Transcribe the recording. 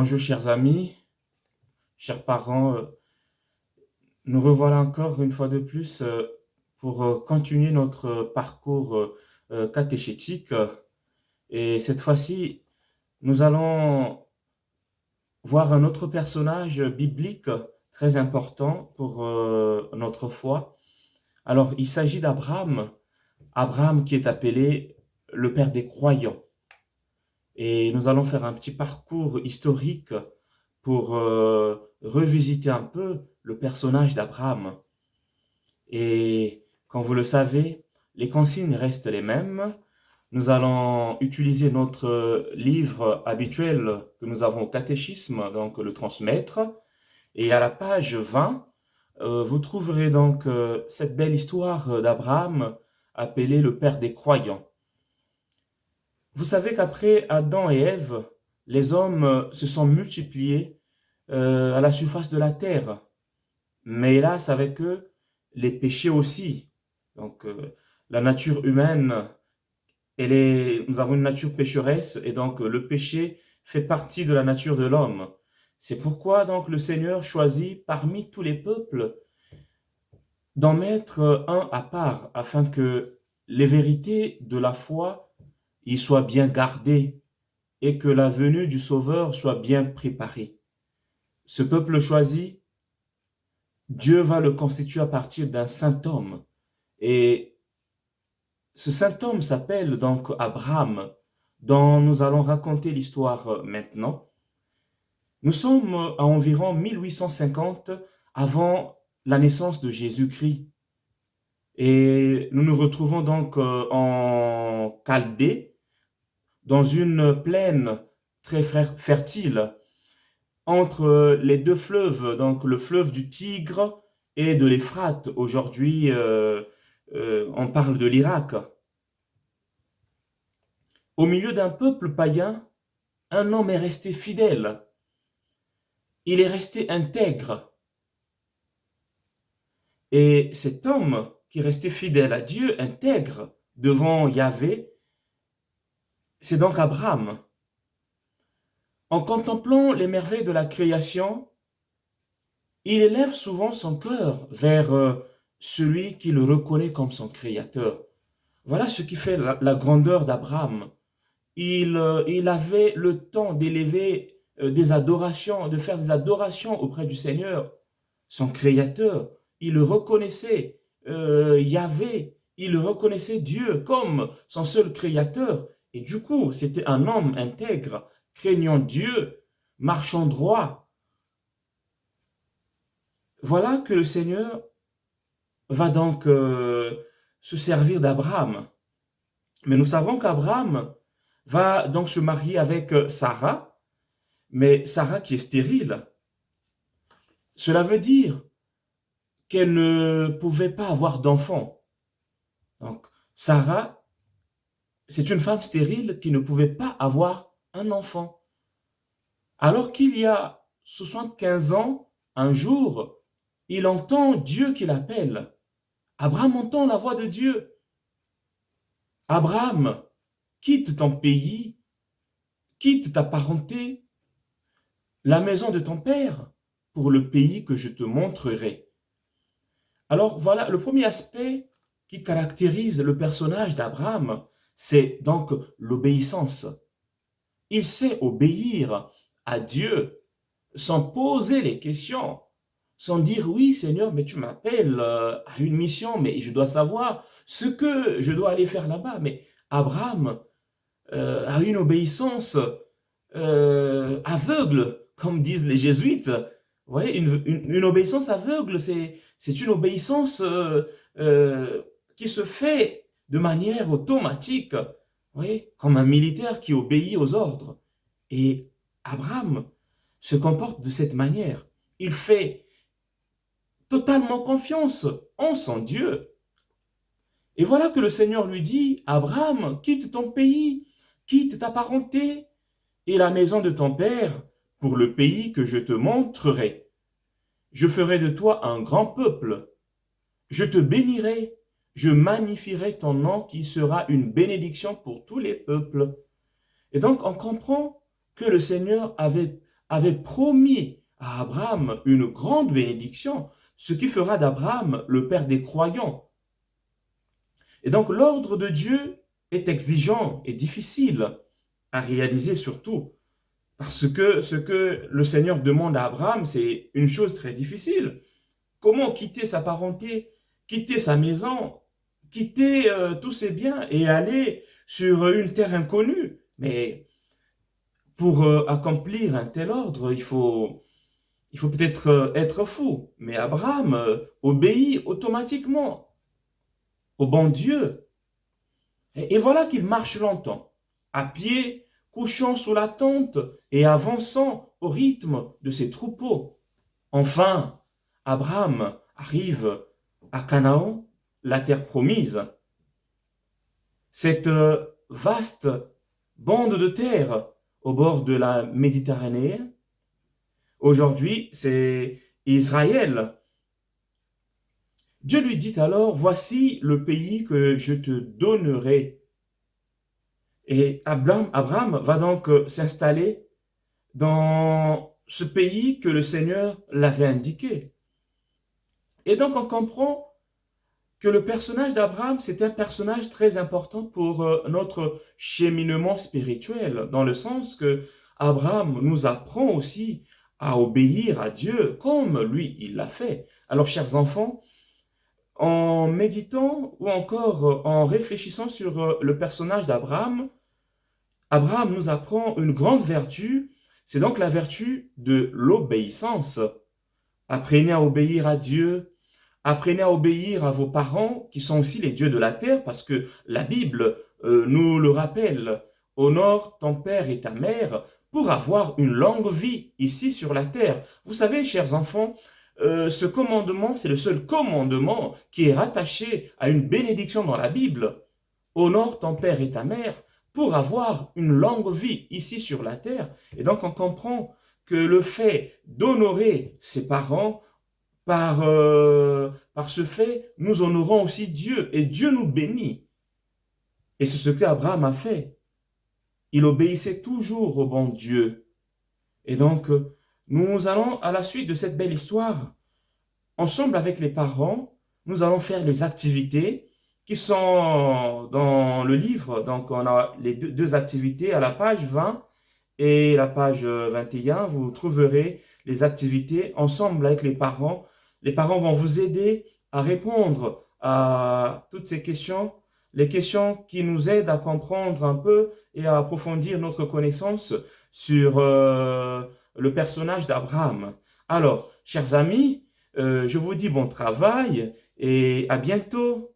Bonjour chers amis, chers parents, nous revoilà encore une fois de plus pour continuer notre parcours catéchétique. Et cette fois-ci, nous allons voir un autre personnage biblique très important pour notre foi. Alors, il s'agit d'Abraham, Abraham qui est appelé le père des croyants. Et nous allons faire un petit parcours historique pour revisiter un peu le personnage d'Abraham. Et comme vous le savez, les consignes restent les mêmes. Nous allons utiliser notre livre habituel que nous avons au catéchisme, donc le transmettre. Et à la page 20, vous trouverez donc cette belle histoire d'Abraham appelé le père des croyants. Vous savez qu'après Adam et Ève, les hommes se sont multipliés à la surface de la terre. Mais hélas, avec eux, les péchés aussi. Donc, la nature humaine, nous avons une nature pécheresse, et donc le péché fait partie de la nature de l'homme. C'est pourquoi donc le Seigneur choisit parmi tous les peuples d'en mettre un à part, afin que les vérités de la foi y soient bien gardées et que la venue du Sauveur soit bien préparée. Ce peuple choisi, Dieu va le constituer à partir d'un saint homme. Et ce saint homme s'appelle donc Abraham, dont nous allons raconter l'histoire maintenant. Nous sommes à environ 1850 avant la naissance de Jésus-Christ. Et nous nous retrouvons donc en Chaldée, dans une plaine très fertile, entre les deux fleuves, donc le fleuve du Tigre et de l'Euphrate. Aujourd'hui, on parle de l'Irak. Au milieu d'un peuple païen, un homme est resté fidèle. Il est resté intègre. Et cet homme qui est resté fidèle à Dieu, intègre devant Yahvé, c'est donc Abraham. En contemplant les merveilles de la création, il élève souvent son cœur vers celui qui le reconnaît comme son créateur. Voilà ce qui fait la grandeur d'Abraham. Il avait le temps d'élever des adorations, de faire des adorations auprès du Seigneur, son créateur. Il le reconnaissait, Yahvé, il le reconnaissait Dieu comme son seul créateur. Et du coup, c'était un homme intègre, craignant Dieu, marchant droit. Voilà que le Seigneur va donc se servir d'Abraham. Mais nous savons qu'Abraham va donc se marier avec Sarah, mais Sarah qui est stérile. Cela veut dire qu'elle ne pouvait pas avoir d'enfant. Donc, Sarah, c'est une femme stérile qui ne pouvait pas avoir un enfant. Alors qu'il y a 75 ans, un jour, il entend Dieu qui l'appelle. Abraham entend la voix de Dieu. Abraham, quitte ton pays, quitte ta parenté, la maison de ton père, pour le pays que je te montrerai. Alors voilà, le premier aspect qui caractérise le personnage d'Abraham, c'est donc l'obéissance. Il sait obéir à Dieu sans poser les questions, sans dire oui Seigneur, mais tu m'appelles à une mission, mais je dois savoir ce que je dois aller faire là-bas. Mais Abraham a une obéissance aveugle, comme disent les jésuites. Vous voyez, une obéissance aveugle, c'est une obéissance qui se fait de manière automatique, vous voyez, comme un militaire qui obéit aux ordres. Et Abraham se comporte de cette manière. Il fait totalement confiance en son Dieu. Et voilà que le Seigneur lui dit, Abraham, quitte ton pays, quitte ta parenté et la maison de ton père pour le pays que je te montrerai. Je ferai de toi un grand peuple. Je te bénirai. Je magnifierai ton nom qui sera une bénédiction pour tous les peuples. Et donc, on comprend que le Seigneur avait avait promis à Abraham une grande bénédiction, ce qui fera d'Abraham le père des croyants. Et donc l'ordre de Dieu est exigeant et difficile à réaliser surtout, parce que ce que le Seigneur demande à Abraham, c'est une chose très difficile. Comment quitter sa parenté, quitter sa maison, quitter tous ses biens et aller sur une terre inconnue? Mais pour accomplir un tel ordre, il faut peut-être être fou. Mais Abraham obéit automatiquement au bon Dieu. Et voilà qu'il marche longtemps, à pied, couchant sous la tente et avançant au rythme de ses troupeaux. Enfin, Abraham arrive à Canaan, la terre promise. Cette vaste bande de terre au bord de la Méditerranée. Aujourd'hui, c'est Israël. Dieu lui dit alors, voici le pays que je te donnerai. Et Abraham va donc s'installer dans ce pays que le Seigneur l'avait indiqué. Et donc on comprend que le personnage d'Abraham, c'est un personnage très important pour notre cheminement spirituel, dans le sens que Abraham nous apprend aussi à obéir à Dieu comme lui, il l'a fait. Alors, chers enfants, en méditant ou encore en réfléchissant sur le personnage d'Abraham, Abraham nous apprend une grande vertu, c'est donc la vertu de l'obéissance. Apprenez à obéir à Dieu, apprenez à obéir à vos parents qui sont aussi les dieux de la terre parce que la Bible nous le rappelle. Honore ton père et ta mère pour avoir une longue vie ici sur la terre. Vous savez, chers enfants, ce commandement, c'est le seul commandement qui est rattaché à une bénédiction dans la Bible. Honore ton père et ta mère pour avoir une longue vie ici sur la terre. Et donc on comprend que le fait d'honorer ses parents, par ce fait, nous honorons aussi Dieu et Dieu nous bénit. Et c'est ce qu'Abraham a fait. Il obéissait toujours au bon Dieu. Et donc, nous allons, à la suite de cette belle histoire, ensemble avec les parents, nous allons faire les activités qui sont dans le livre. Donc, on a les deux activités à la page 20 et la page 21. Vous trouverez les activités ensemble avec les parents. Les parents vont vous aider à répondre à toutes ces questions, les questions qui nous aident à comprendre un peu et à approfondir notre connaissance sur le personnage d'Abraham. Alors, chers amis, je vous dis bon travail et à bientôt.